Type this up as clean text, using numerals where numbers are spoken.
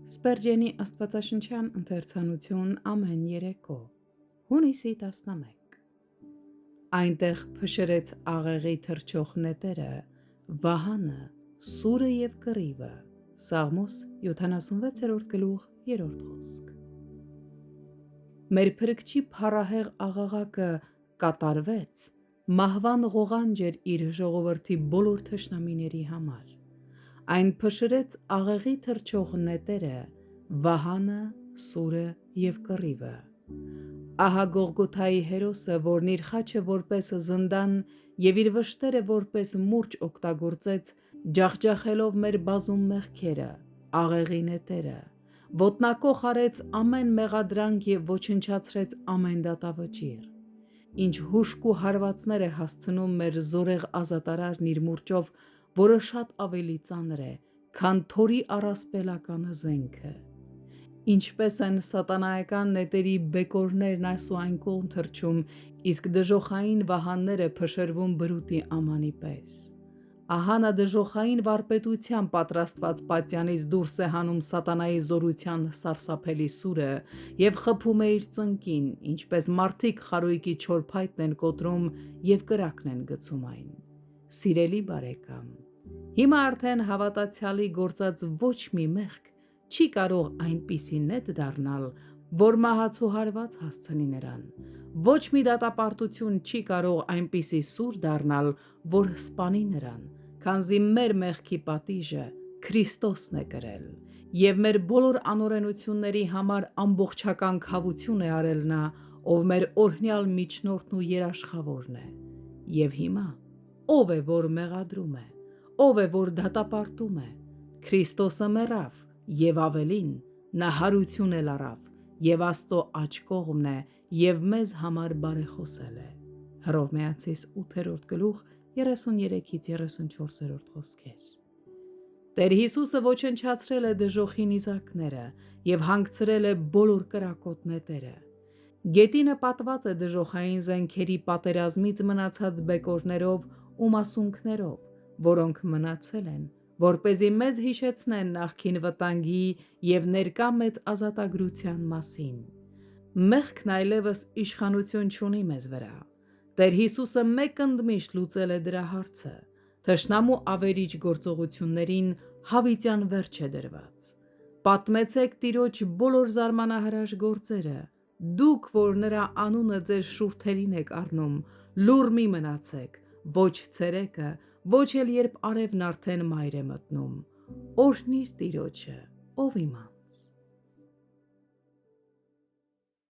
Սպերջենի աստվածաշնչյան ընթերցանություն ամեն երեկո, հունիսի 11։ Այնտեղ փշրեց աղեղի թռչող նետերը, վահանը, սուրը և կռիվը, Սաղմոս 76-րդ գլուխ 3-րդ խոսք։ Մեր փրկչի փառահեղ աղաղակը կատարվեց, մահվան ղողանջ էր իր ժողովրդի բոլոր թշնամիների համար։ Այն փշրեց աղեղի թռչող նետերը, վահանը, սուրը և կռիվը։ Ահա Գողգոթայի հերոսը, որն իր խաչը որպես զնդան և իր վշտերը որպես մուրճ օգտագործեց, ջախջախելով մեր բազում մեղքերը, աղեղի նետերը, ոտնակոխ արեց ամեն մեղադրանք և ոչնչացրեց ամեն դատավճիռ։ Ինչ հուժկ ու հարվածներ է հասցնում մեր զորեղ ազատարարն իր մուրճով, որը շատ ավելի ծանր է, քան թորի առասպելական զենքը։ Ինչպես են սատանայական նետերի բեկորներն այս ու այն կողմ թռչում, իսկ դժոխային վահանները փշրվում բրուտի ամանի պես։ Ահա նա դժոխային վարպետությամբ պատրաստված պատյանից դուրս է հանում սատանայի զորության սարսափելի սուրը և խփում է իր ծնկին, ինչպես մարդիկ խարույկի չոր փայտն են կոտրում և կրակն են գցում այն։ Սիրելի բարեկամ, հիմա արդեն հավատացյալի գործած ոչ մի մեղք չի կարող այնպիսի նետ դառնալ, որ մահացու հարված հասցնի նրան։ Ոչ մի դատապարտություն չի կարող այնպիսի սուր դառնալ, որ սպանի նրան, քանզի մեր մեղքի պատիժը Քրիստոսն է կրել, և մեր բոլոր անօրենությունների համար ամբողջական քավություն է արել նա, ով մեր օրհնյալ միջնորդն ու երաշխավորն է։ Եվ հիմա ո՞վ է, որ մեղադրում է, ո՞վ է, որ դատապարտում է։ Քրիստոսը մեռավ, և ավելին, նա հարություն էլ առավ, և Աստծո աջ կողմն է, և մեզ համար բարեխոսել է։ Հռովմայացիս 8-րդ գլուխ 33-34 խոսքեր։ Տեր Հիսուսը ոչնչացրել է դժոխի նիզակները և հանգցրել է բոլոր կրակոտ նետերը։ Գետինը պատված է դժոխային զենքերի պատերազմից մնացած բեկորներով ու մասունքներով, որոնք մնացել են, որպեսզի մեզ հիշեցնեն նախկին վտանգի և ներկա մեծ ազատագրության մասին։ Մեղքն այլևս իշխանություն չունի մեզ վրա։ Տեր Հիսուսը մեկ ընդմիշտ լուծել է դրա հարցը։ Թշնամու ավերիչ գործողություններին հավիտյան վերջ է դրված։ Պատմեցեք Տիրոջ բոլոր զարմանահրաշ գործերը։ Դուք, որ նրա անունը ձեր շուրթերին եք առնում, լուռ մի մնացեք, ոչ ցերեկը, ոչ էլ երբ արևն արդեն մայր է մտնում։ Օրհնիր Տիրոջը, ով իմանա։